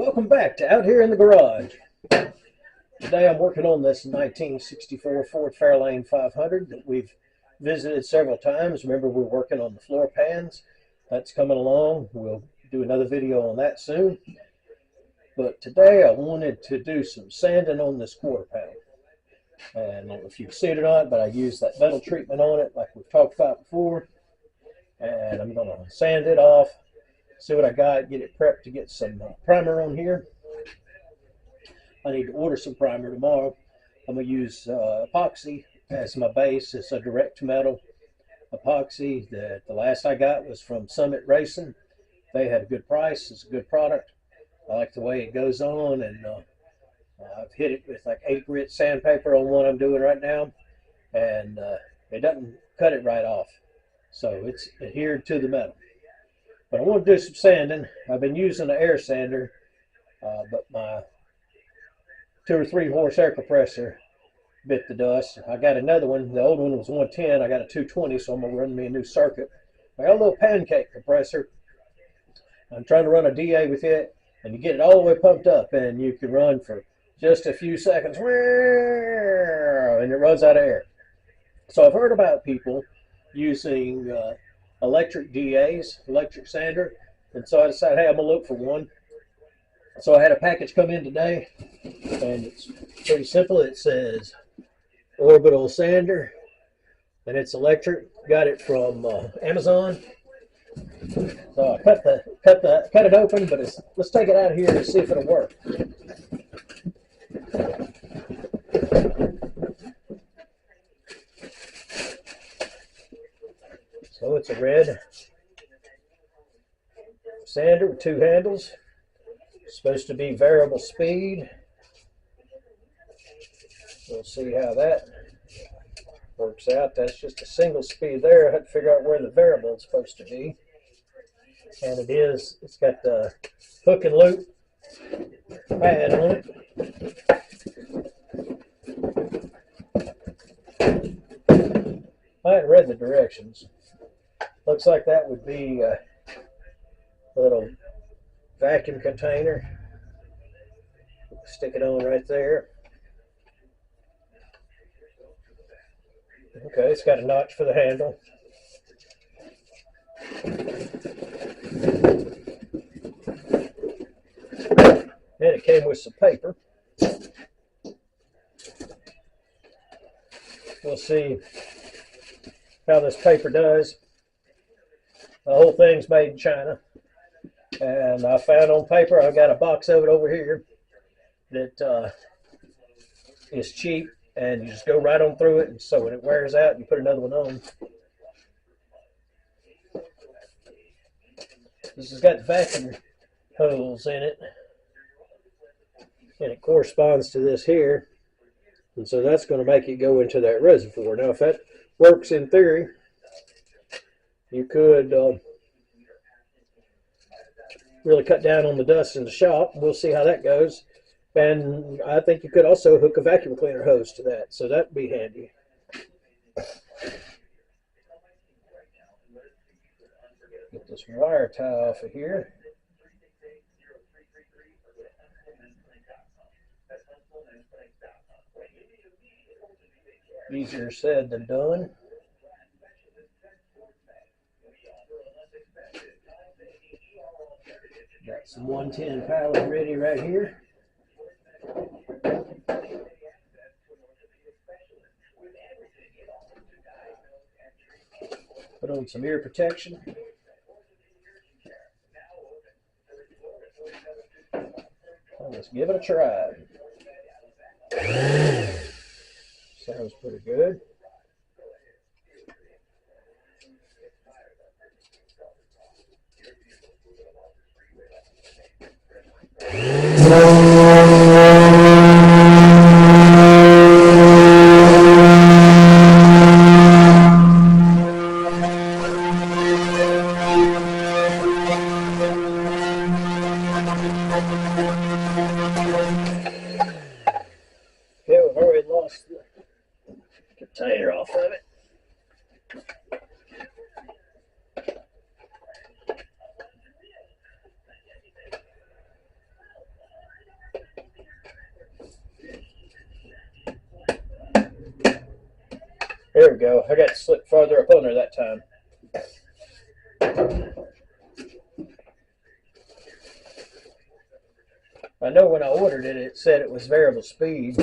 Welcome back to Out Here in the Garage. Today I'm working on this 1964 Ford Fairlane 500 that we've visited several times. Remember, we're working on the floor pans. That's coming along. We'll do another video on that soon. But today I wanted to do some sanding on this quarter panel. And I don't know if you can see it or not, but I used that metal treatment on it like we've talked about before. And I'm going to sand it off, see what I got, get it prepped to get some primer on here. I need to order some primer tomorrow. I'm going to use epoxy as my base. It's a direct metal epoxy that the last I got was from Summit Racing. They had a good price. It's a good product. I like the way it goes on, and I've hit it with like 8 grit sandpaper on what I'm doing right now, and it doesn't cut it right off. So it's adhered to the metal. But I want to do some sanding. I've been using an air sander, but my 2 or 3 horse air compressor bit the dust. I got another one. The old one was 110. I got a 220, so I'm going to run me a new circuit. I got a little pancake compressor. I'm trying to run a DA with it, and you get it all the way pumped up, and you can run for just a few seconds, and it runs out of air. So I've heard about people using electric DAs, electric sander, and so I decided, hey, I'm going to look for one. So I had a package come in today, and it's pretty simple. It says orbital sander, and it's electric. Got it from Amazon. So I cut it open, but let's take it out of here and see if it'll work. So it's a red sander with 2 handles. It's supposed to be variable speed. We'll see how that works out. That's just a single speed there. I had to figure out where the variable is supposed to be. And it is, it's got the hook and loop pad on it. I hadn't read the directions. Looks like that would be a little vacuum container. Stick it on right there. Okay, it's got a notch for the handle. And it came with some paper. We'll see how this paper does. The whole thing's made in China. And I found on paper, I've got a box of it over here that is cheap, and you just go right on through it, and so when it wears out, you put another one on. This has got vacuum holes in it, and it corresponds to this here, and so that's going to make it go into that reservoir. Now, if that works in theory, you could really cut down on the dust in the shop. We'll see how that goes. And I think you could also hook a vacuum cleaner hose to that, so that'd be handy. Get this wire tie off of here. Easier said than done. Got some 110 power ready right here. Put on some ear protection. Let's give it a try. Sounds pretty good. Okay, we've already lost the container off of it. go. I got to slip farther up on there that time. I know when I ordered it, it said it was variable speed.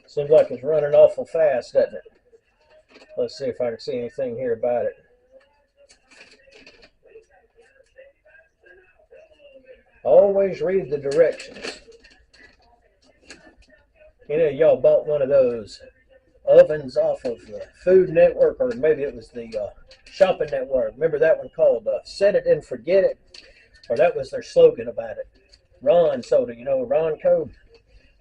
Seems like it's running awful fast, doesn't it? Let's see if I can see anything here about it. Always read the directions. Any of y'all bought one of those ovens off of the Food Network, or maybe it was the Shopping Network? Remember that one called Set It and Forget It? Or that was their slogan about it. Ron soda, you know, Ron Code.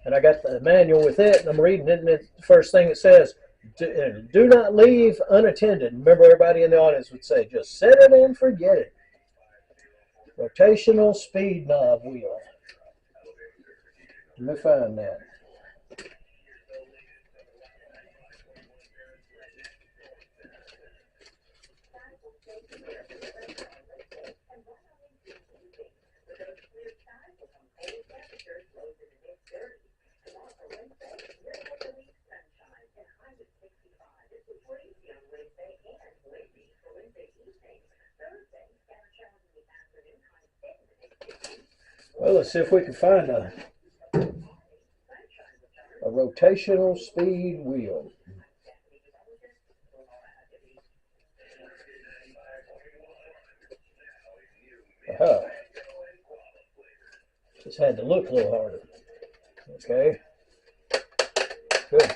And I got the manual with it, and I'm reading it, and the first thing it says, do not leave unattended. Remember, everybody in the audience would say, just set it and forget it. Rotational speed knob wheel. Let me find that. Well, let's see if we can find a rotational speed wheel. Aha. Just had to look a little harder. Okay. Good.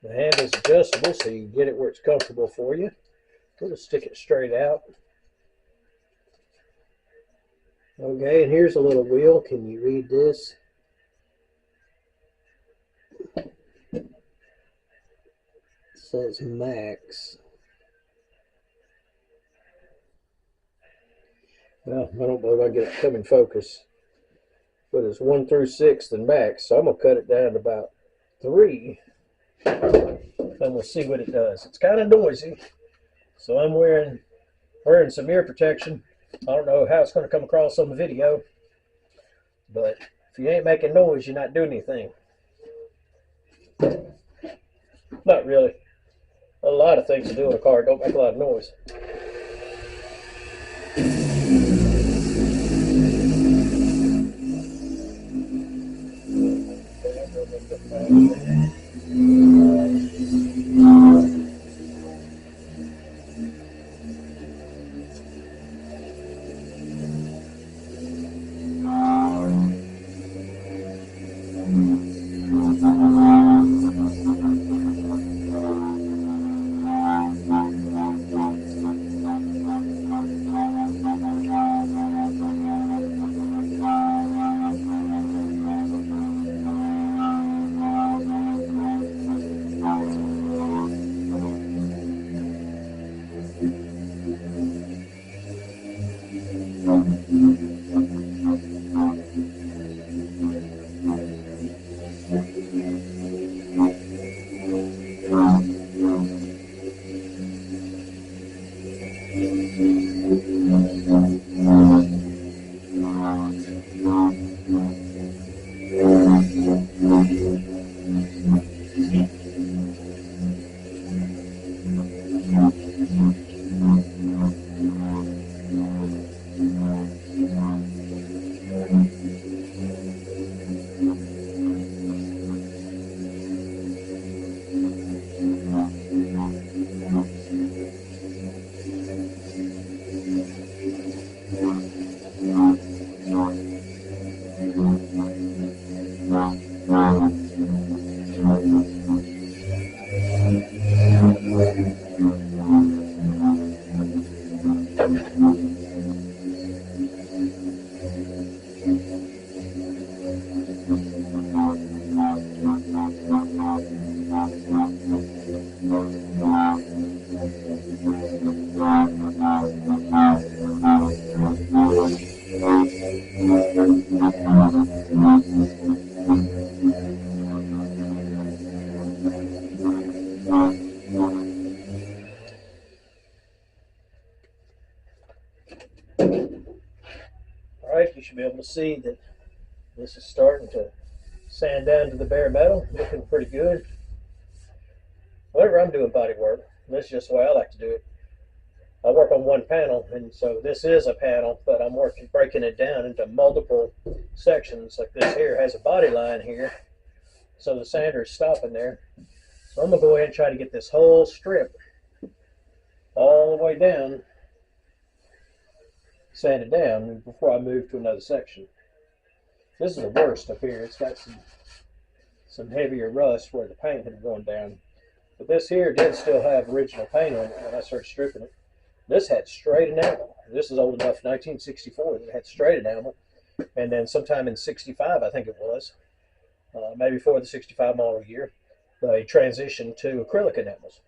The handle's adjustable, so you get it where it's comfortable for you. We'll just stick it straight out. Okay, and here's a little wheel. Can you read this? It says max. Well, I don't believe I get it come in focus. But it's 1 through 6 and max, so I'm going to cut it down to about 3. And we'll see what it does. It's kind of noisy, so I'm wearing some ear protection. I don't know how it's going to come across on the video, but if you ain't making noise, you're not doing anything. Not really. A lot of things to do in a car don't make a lot of noise. Alright, you should be able to see that this is starting to sand down to the bare metal, looking pretty good. whenever I'm doing body work, this is just the way I like to do it. I work on one panel, and so this is a panel, but I'm breaking it down into multiple sections. Like this here has a body line here, so the sander is stopping there. So I'm going to go ahead and try to get this whole strip all the way down, sanded down before I move to another section. This is the worst up here. It's got some heavier rust where the paint had gone down. But this here did still have original paint on it when I started stripping it. This had straight enamel. This is old enough, 1964, that it had straight enamel. And then sometime in 65, I think it was, maybe before the 65 model year, they transitioned to acrylic enamels.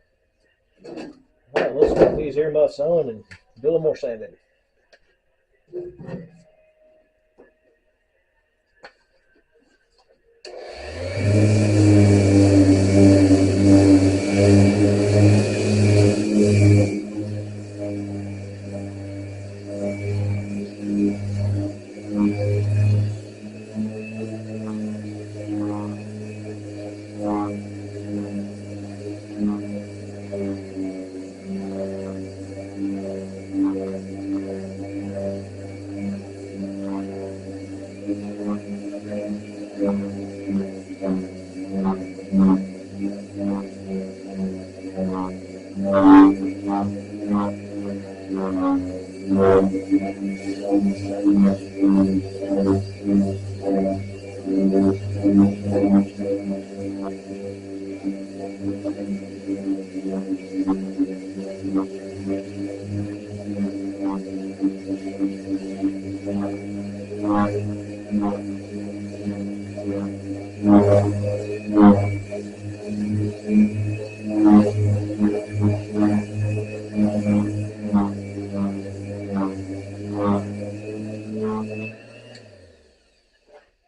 All right, let's put these earmuffs on and do a little more sanding.